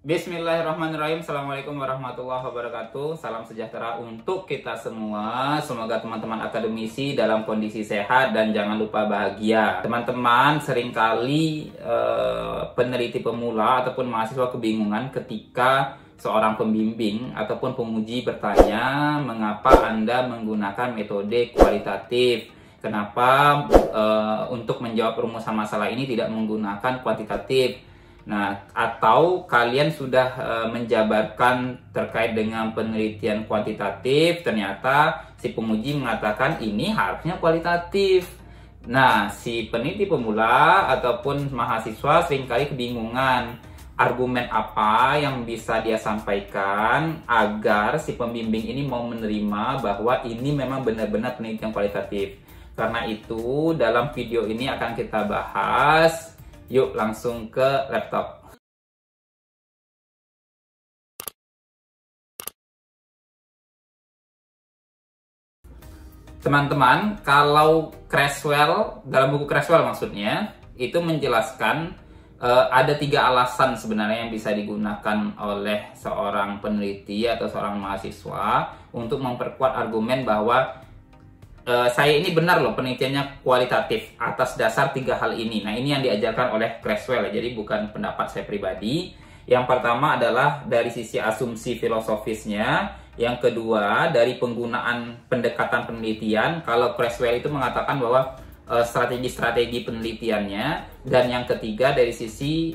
Bismillahirrahmanirrahim. Assalamualaikum warahmatullahi wabarakatuh. Salam sejahtera untuk kita semua. Semoga teman-teman akademisi dalam kondisi sehat dan jangan lupa bahagia. Teman-teman, seringkali peneliti pemula ataupun mahasiswa kebingungan ketika seorang pembimbing ataupun pemuji bertanya, mengapa Anda menggunakan metode kualitatif? Kenapa untuk menjawab rumusan masalah ini tidak menggunakan kuantitatif? Nah, atau kalian sudah menjabarkan terkait dengan penelitian kuantitatif, ternyata si pemuji mengatakan ini harusnya kualitatif. Nah, si peneliti pemula ataupun mahasiswa seringkali kebingungan argumen apa yang bisa dia sampaikan agar si pembimbing ini mau menerima bahwa ini memang benar-benar penelitian kualitatif. Karena itu, dalam video ini akan kita bahas. Yuk langsung ke laptop. Teman-teman, kalau Creswell, dalam buku Creswell maksudnya, itu menjelaskan ada 3 alasan sebenarnya yang bisa digunakan oleh seorang peneliti atau seorang mahasiswa untuk memperkuat argumen bahwa saya ini benar loh penelitiannya kualitatif atas dasar 3 hal ini. Nah, ini yang diajarkan oleh Creswell, jadi bukan pendapat saya pribadi. Yang pertama adalah dari sisi asumsi filosofisnya. Yang kedua dari penggunaan pendekatan penelitian. Kalau Creswell itu mengatakan bahwa strategi-strategi penelitiannya. Dan yang ketiga dari sisi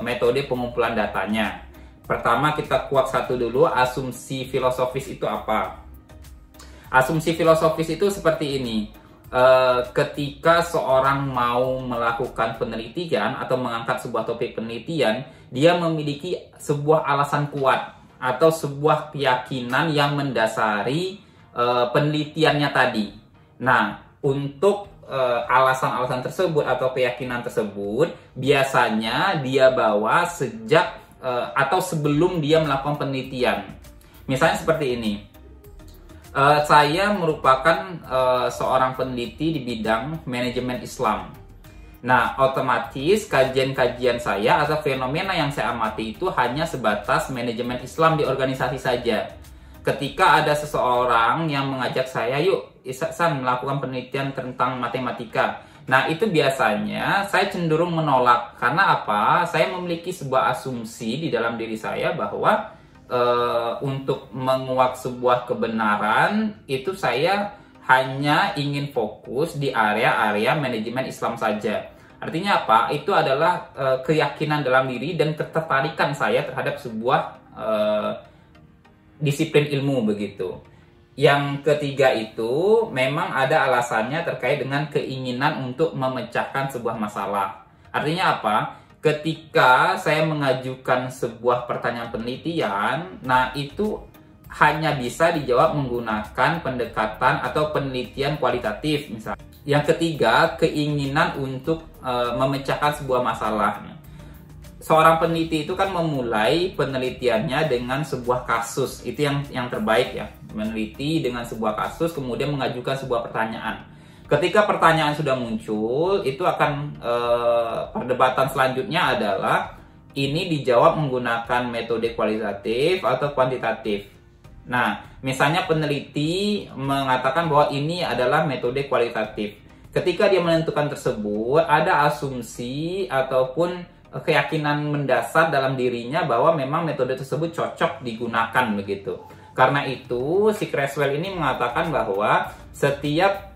metode pengumpulan datanya. Pertama kita kuak satu dulu, asumsi filosofis itu apa? Asumsi filosofis itu seperti ini. Ketika seorang mau melakukan penelitian atau mengangkat sebuah topik penelitian, dia memiliki sebuah alasan kuat atau sebuah keyakinan yang mendasari penelitiannya tadi. Nah, untuk alasan-alasan tersebut atau keyakinan tersebut biasanya dia bawa sejak atau sebelum dia melakukan penelitian. Misalnya seperti ini. Saya merupakan seorang peneliti di bidang manajemen Islam. Nah, otomatis kajian-kajian saya atau fenomena yang saya amati itu hanya sebatas manajemen Islam di organisasi saja. Ketika ada seseorang yang mengajak saya, yuk San melakukan penelitian tentang matematika. Nah, itu biasanya saya cenderung menolak. Karena apa? Saya memiliki sebuah asumsi di dalam diri saya bahwa untuk menguak sebuah kebenaran itu saya hanya ingin fokus di area-area manajemen Islam saja. Artinya apa? Itu adalah keyakinan dalam diri dan ketertarikan saya terhadap sebuah disiplin ilmu begitu. Yang ketiga itu memang ada alasannya terkait dengan keinginan untuk memecahkan sebuah masalah. Artinya apa? Ketika saya mengajukan sebuah pertanyaan penelitian, nah itu hanya bisa dijawab menggunakan pendekatan atau penelitian kualitatif misalnya. Yang ketiga, keinginan untuk memecahkan sebuah masalah. Seorang peneliti itu kan memulai penelitiannya dengan sebuah kasus. Itu yang terbaik ya. Meneliti dengan sebuah kasus kemudian mengajukan sebuah pertanyaan. Ketika pertanyaan sudah muncul, itu akan perdebatan selanjutnya adalah ini dijawab menggunakan metode kualitatif atau kuantitatif. Nah, misalnya peneliti mengatakan bahwa ini adalah metode kualitatif. Ketika dia menentukan tersebut, ada asumsi ataupun keyakinan mendasar dalam dirinya bahwa memang metode tersebut cocok digunakan begitu. Karena itu, si Creswell ini mengatakan bahwa setiap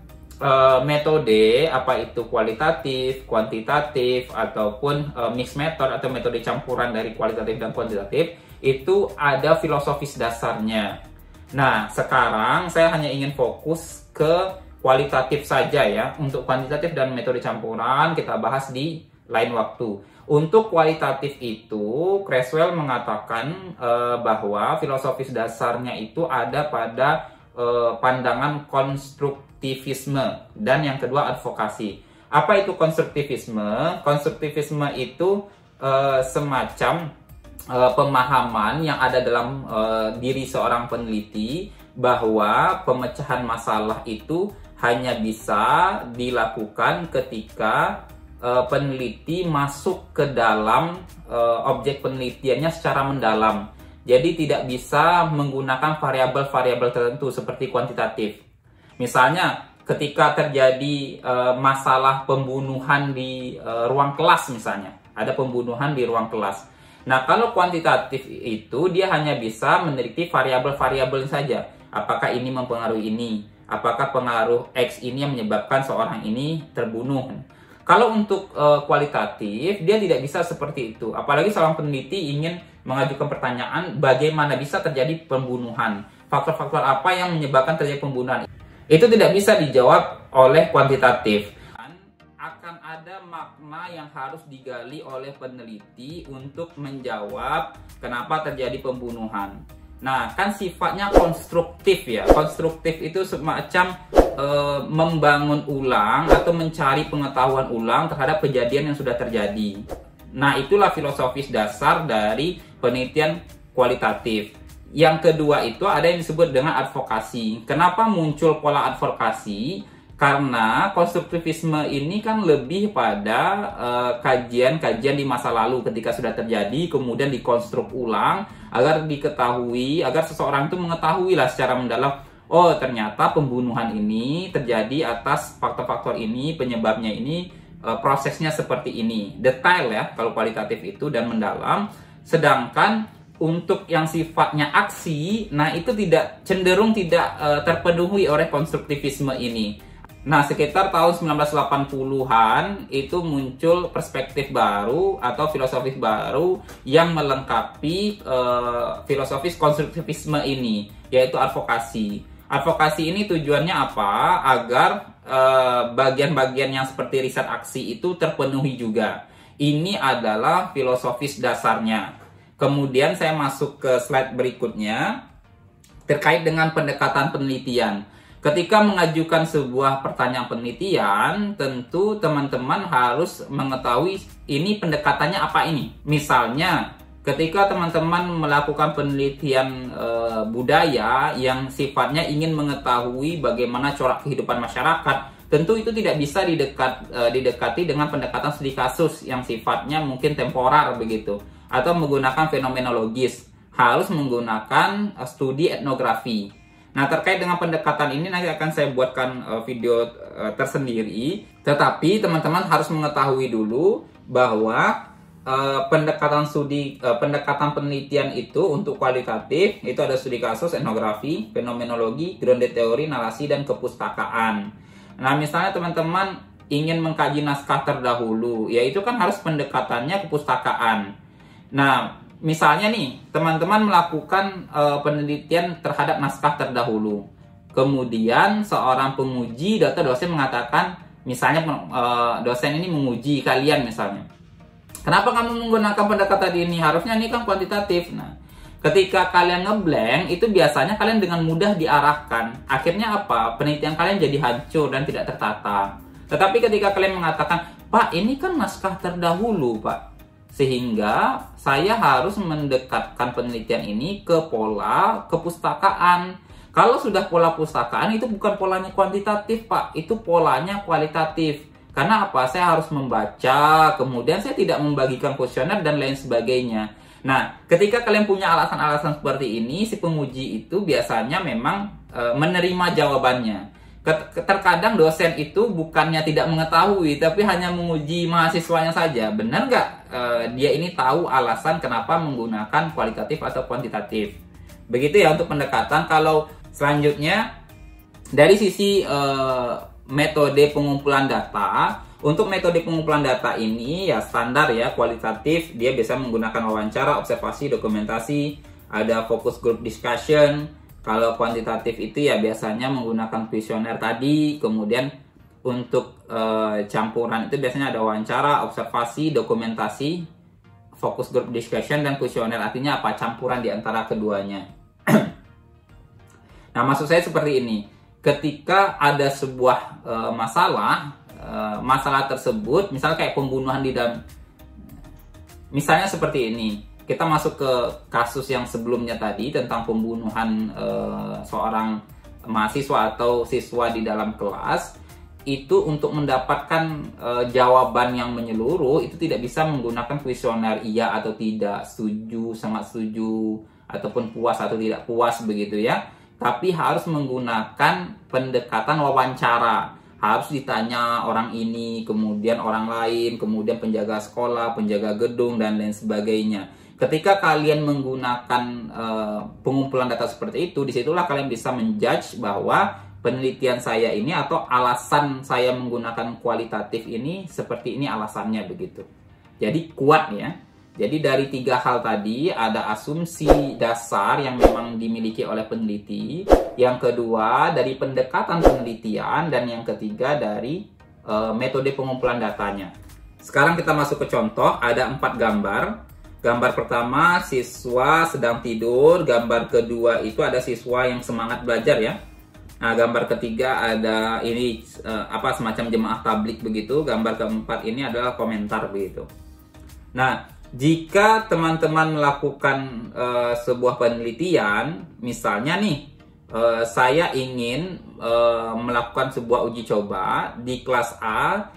metode, apa itu kualitatif, kuantitatif, ataupun mixed method atau metode campuran dari kualitatif dan kuantitatif, itu ada filosofis dasarnya. Nah, sekarang saya hanya ingin fokus ke kualitatif saja ya. Untuk kuantitatif dan metode campuran kita bahas di lain waktu. Untuk kualitatif itu, Creswell mengatakan bahwa filosofis dasarnya itu ada pada pandangan konstruktivisme dan yang kedua advokasi. Apa itu konstruktivisme? Konstruktivisme itu semacam pemahaman yang ada dalam diri seorang peneliti bahwa pemecahan masalah itu hanya bisa dilakukan ketika peneliti masuk ke dalam objek penelitiannya secara mendalam. Jadi tidak bisa menggunakan variabel-variabel tertentu seperti kuantitatif. Misalnya ketika terjadi masalah pembunuhan di ruang kelas misalnya, ada pembunuhan di ruang kelas. Nah, kalau kuantitatif itu dia hanya bisa meneliti variabel-variabel saja. Apakah ini mempengaruhi ini? Apakah pengaruh X ini yang menyebabkan seorang ini terbunuh? Kalau untuk kualitatif, dia tidak bisa seperti itu. Apalagi seorang peneliti ingin mengajukan pertanyaan bagaimana bisa terjadi pembunuhan. Faktor-faktor apa yang menyebabkan terjadi pembunuhan. Itu tidak bisa dijawab oleh kuantitatif. Akan ada makna yang harus digali oleh peneliti untuk menjawab kenapa terjadi pembunuhan. Nah, kan sifatnya konstruktif ya. Konstruktif itu semacam membangun ulang atau mencari pengetahuan ulang terhadap kejadian yang sudah terjadi. Nah, itulah filosofis dasar dari penelitian kualitatif. Yang kedua itu ada yang disebut dengan advokasi. Kenapa muncul pola advokasi? Karena konstruktivisme ini kan lebih pada kajian-kajian di masa lalu ketika sudah terjadi, kemudian dikonstruk ulang agar diketahui, agar seseorang itu mengetahui lah secara mendalam, oh ternyata pembunuhan ini terjadi atas faktor-faktor ini, penyebabnya ini, prosesnya seperti ini. Detail ya kalau kualitatif itu dan mendalam. Sedangkan untuk yang sifatnya aksi, nah itu cenderung tidak terpenuhi oleh konstruktivisme ini. Nah, sekitar tahun 1980-an itu muncul perspektif baru atau filosofis baru yang melengkapi filosofis konstruktivisme ini, yaitu advokasi. Advokasi ini tujuannya apa? Agar bagian-bagian yang seperti riset aksi itu terpenuhi juga. Ini adalah filosofis dasarnya. Kemudian saya masuk ke slide berikutnya terkait dengan pendekatan penelitian. Ketika mengajukan sebuah pertanyaan penelitian, tentu teman-teman harus mengetahui ini pendekatannya apa ini. Misalnya, ketika teman-teman melakukan penelitian budaya yang sifatnya ingin mengetahui bagaimana corak kehidupan masyarakat, tentu itu tidak bisa didekati dengan pendekatan studi kasus yang sifatnya mungkin temporer begitu, atau menggunakan fenomenologis. Harus menggunakan studi etnografi. Nah, terkait dengan pendekatan ini nanti akan saya buatkan video tersendiri. Tetapi teman-teman harus mengetahui dulu bahwa pendekatan penelitian itu untuk kualitatif itu ada studi kasus, etnografi, fenomenologi, grounded teori, narasi, dan kepustakaan. Nah, misalnya teman-teman ingin mengkaji naskah terdahulu, ya itu kan harus pendekatannya kepustakaan. Nah, misalnya nih, teman-teman melakukan penelitian terhadap naskah terdahulu. Kemudian seorang penguji atau dosen mengatakan, misalnya dosen ini menguji kalian misalnya. Kenapa kamu menggunakan pendekatan ini? Harusnya ini kan kuantitatif. Nah, ketika kalian ngeblank, itu biasanya kalian dengan mudah diarahkan. Akhirnya apa? Penelitian kalian jadi hancur dan tidak tertata. Tetapi ketika kalian mengatakan, Pak, ini kan naskah terdahulu, Pak. Sehingga saya harus mendekatkan penelitian ini ke pola kepustakaan. Kalau sudah pola pustakaan itu bukan polanya kuantitatif, Pak. Itu polanya kualitatif. Karena apa? Saya harus membaca, kemudian saya tidak membagikan kuesioner dan lain sebagainya. Nah, ketika kalian punya alasan-alasan seperti ini, si penguji itu biasanya memang menerima jawabannya. Terkadang dosen itu bukannya tidak mengetahui, tapi hanya menguji mahasiswanya saja. Benar nggak dia ini tahu alasan kenapa menggunakan kualitatif atau kuantitatif? Begitu ya untuk pendekatan. Kalau selanjutnya dari sisi metode pengumpulan data, untuk metode pengumpulan data ini ya standar ya, kualitatif. Dia biasa menggunakan wawancara, observasi, dokumentasi, ada focus group discussion. Kalau kuantitatif itu ya biasanya menggunakan kuesioner tadi, kemudian untuk campuran itu biasanya ada wawancara, observasi, dokumentasi, focus group discussion, dan kuesioner. Artinya apa? Campuran di antara keduanya. Nah, maksud saya seperti ini. Ketika ada sebuah masalah tersebut, misalnya kayak pembunuhan di dalam, misalnya seperti ini. Kita masuk ke kasus yang sebelumnya tadi tentang pembunuhan seorang mahasiswa atau siswa di dalam kelas. itu untuk mendapatkan jawaban yang menyeluruh itu tidak bisa menggunakan kuesioner iya atau tidak, setuju, sangat setuju, ataupun puas atau tidak puas begitu ya. Tapi harus menggunakan pendekatan wawancara. Harus ditanya orang ini, kemudian orang lain, kemudian penjaga sekolah, penjaga gedung, dan lain sebagainya. Ketika kalian menggunakan pengumpulan data seperti itu, disitulah kalian bisa menjudge bahwa penelitian saya ini atau alasan saya menggunakan kualitatif ini seperti ini alasannya begitu. Jadi kuat ya. Jadi dari 3 hal tadi ada asumsi dasar yang memang dimiliki oleh peneliti, yang kedua dari pendekatan penelitian, dan yang ketiga dari metode pengumpulan datanya. Sekarang kita masuk ke contoh, ada 4 gambar. Gambar pertama siswa sedang tidur, gambar kedua itu ada siswa yang semangat belajar ya. Nah, gambar ketiga ada ini semacam jemaah tablik begitu. Gambar keempat ini adalah komentar begitu. Nah, jika teman-teman melakukan sebuah penelitian, misalnya nih, saya ingin melakukan sebuah uji coba di kelas A,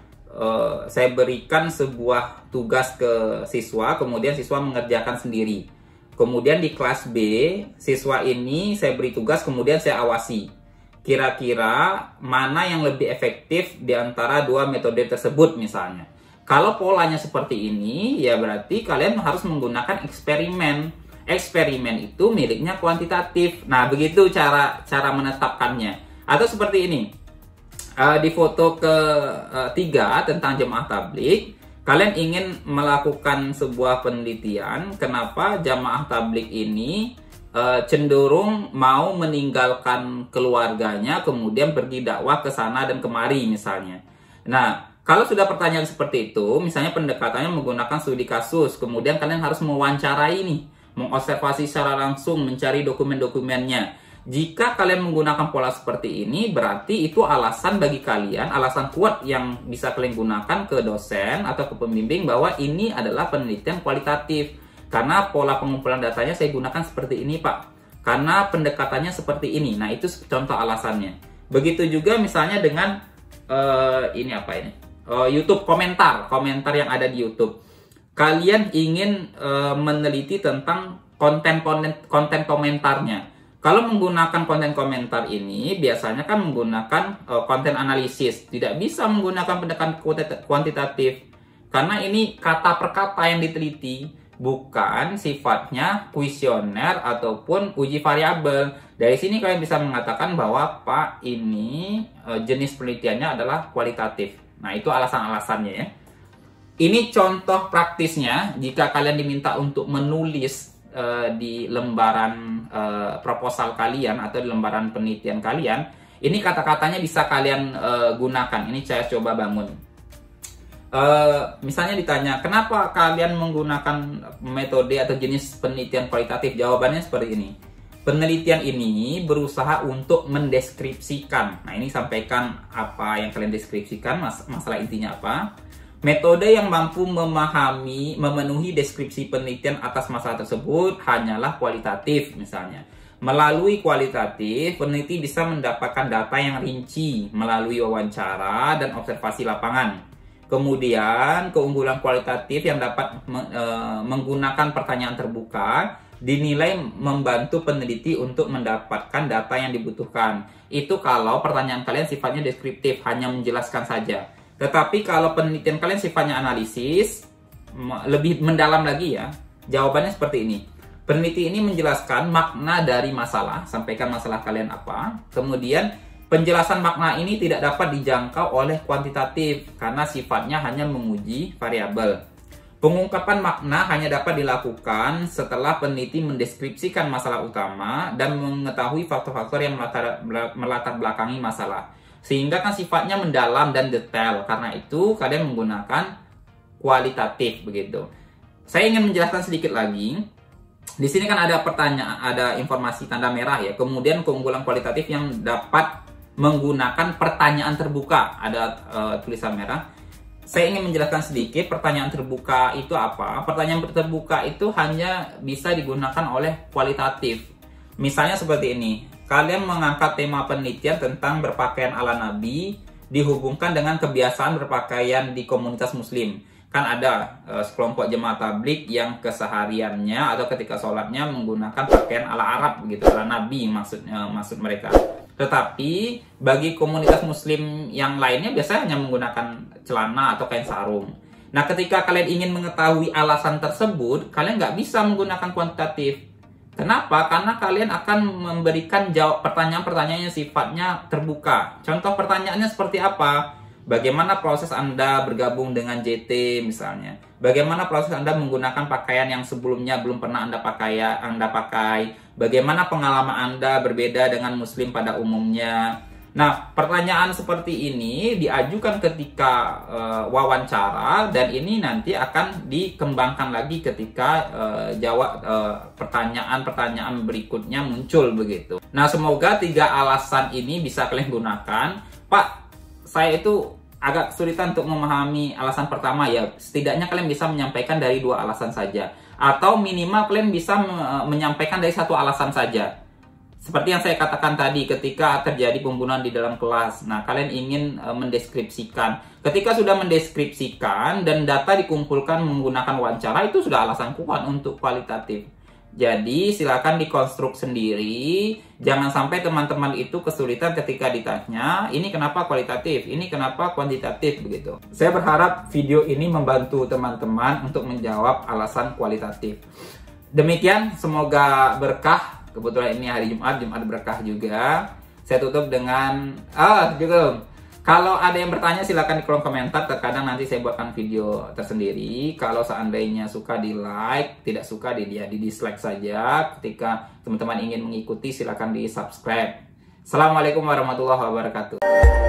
saya berikan sebuah tugas ke siswa, kemudian siswa mengerjakan sendiri. Kemudian di kelas B, siswa ini saya beri tugas, kemudian saya awasi. Kira-kira mana yang lebih efektif di antara 2 metode tersebut misalnya. Kalau polanya seperti ini, ya berarti kalian harus menggunakan eksperimen. Eksperimen itu miliknya kuantitatif. Nah, begitu cara menetapkannya. Atau seperti ini. Di foto ketiga tentang jemaah tablik, kalian ingin melakukan sebuah penelitian kenapa jemaah tablik ini cenderung mau meninggalkan keluarganya, kemudian pergi dakwah ke sana dan kemari misalnya. Nah, kalau sudah pertanyaan seperti itu, misalnya pendekatannya menggunakan studi kasus, kemudian kalian harus mewawancarai nih, mengobservasi secara langsung, mencari dokumen-dokumennya. Jika kalian menggunakan pola seperti ini, berarti itu alasan bagi kalian, alasan kuat yang bisa kalian gunakan ke dosen atau ke pembimbing bahwa ini adalah penelitian kualitatif. Karena pola pengumpulan datanya saya gunakan seperti ini, Pak. Karena pendekatannya seperti ini. Nah, itu contoh alasannya. Begitu juga misalnya dengan YouTube komentar yang ada di YouTube. Kalian ingin meneliti tentang konten komentarnya. Kalau menggunakan konten komentar ini, biasanya kan menggunakan konten analisis. Tidak bisa menggunakan pendekatan kuantitatif. Karena ini kata per kata yang diteliti, bukan sifatnya kuesioner ataupun uji variabel. Dari sini kalian bisa mengatakan bahwa Pak, ini jenis penelitiannya adalah kualitatif. Nah, itu alasan-alasannya ya. Ini contoh praktisnya jika kalian diminta untuk menulis di lembaran proposal kalian atau di lembaran penelitian kalian. Ini kata-katanya bisa kalian gunakan. Ini saya coba bangun. Misalnya ditanya, kenapa kalian menggunakan metode atau jenis penelitian kualitatif? Jawabannya seperti ini. Penelitian ini berusaha untuk mendeskripsikan. Nah, ini sampaikan apa yang kalian deskripsikan, masalah intinya apa. Metode yang mampu memenuhi deskripsi penelitian atas masalah tersebut hanyalah kualitatif misalnya. Melalui kualitatif, peneliti bisa mendapatkan data yang rinci melalui wawancara dan observasi lapangan. Kemudian, keunggulan kualitatif yang dapat menggunakan pertanyaan terbuka dinilai membantu peneliti untuk mendapatkan data yang dibutuhkan. Itu kalau pertanyaan kalian sifatnya deskriptif, hanya menjelaskan saja. Tetapi kalau penelitian kalian sifatnya analisis, lebih mendalam lagi ya, jawabannya seperti ini. Peneliti ini menjelaskan makna dari masalah, sampaikan masalah kalian apa. Kemudian, penjelasan makna ini tidak dapat dijangkau oleh kuantitatif karena sifatnya hanya menguji variabel. Pengungkapan makna hanya dapat dilakukan setelah peneliti mendeskripsikan masalah utama dan mengetahui faktor-faktor yang melatar belakangi masalah. Sehingga kan sifatnya mendalam dan detail. Karena itu kalian menggunakan kualitatif begitu. Saya ingin menjelaskan sedikit lagi. Di sini kan ada pertanyaan, ada informasi tanda merah ya. Kemudian keunggulan kualitatif yang dapat menggunakan pertanyaan terbuka, ada tulisan merah. Saya ingin menjelaskan sedikit pertanyaan terbuka itu apa. Pertanyaan terbuka itu hanya bisa digunakan oleh kualitatif. Misalnya seperti ini. Kalian mengangkat tema penelitian tentang berpakaian ala Nabi dihubungkan dengan kebiasaan berpakaian di komunitas muslim. Kan ada sekelompok jemaah tabligh yang kesehariannya atau ketika sholatnya menggunakan pakaian ala Arab begitu, ala Nabi maksud mereka. Tetapi bagi komunitas muslim yang lainnya biasanya hanya menggunakan celana atau kain sarung. Nah, ketika kalian ingin mengetahui alasan tersebut, kalian nggak bisa menggunakan kuantitatif. Kenapa? Karena kalian akan memberikan jawab pertanyaan-pertanyaan yang sifatnya terbuka. Contoh pertanyaannya seperti apa? Bagaimana proses Anda bergabung dengan JT misalnya? Bagaimana proses Anda menggunakan pakaian yang sebelumnya belum pernah Anda pakai? Bagaimana pengalaman Anda berbeda dengan Muslim pada umumnya? Nah, pertanyaan seperti ini diajukan ketika wawancara, dan ini nanti akan dikembangkan lagi ketika jawab pertanyaan-pertanyaan berikutnya muncul begitu. Nah, semoga 3 alasan ini bisa kalian gunakan. Pak, saya itu agak kesulitan untuk memahami alasan pertama, ya setidaknya kalian bisa menyampaikan dari 2 alasan saja, atau minimal kalian bisa menyampaikan dari 1 alasan saja. Seperti yang saya katakan tadi, ketika terjadi pembunuhan di dalam kelas, nah kalian ingin mendeskripsikan. Ketika sudah mendeskripsikan dan data dikumpulkan menggunakan wawancara, itu sudah alasan kuat untuk kualitatif. Jadi silakan dikonstruk sendiri, jangan sampai teman-teman itu kesulitan ketika ditanya, ini kenapa kualitatif, ini kenapa kuantitatif begitu. Saya berharap video ini membantu teman-teman untuk menjawab alasan kualitatif. Demikian, semoga berkah. Kebetulan ini hari Jumat berkah juga. Saya tutup dengan juga. Kalau ada yang bertanya silakan di kolom komentar. Terkadang nanti saya buatkan video tersendiri. Kalau seandainya suka di like, tidak suka di dislike saja. Ketika teman-teman ingin mengikuti silakan di subscribe. Assalamualaikum warahmatullahi wabarakatuh.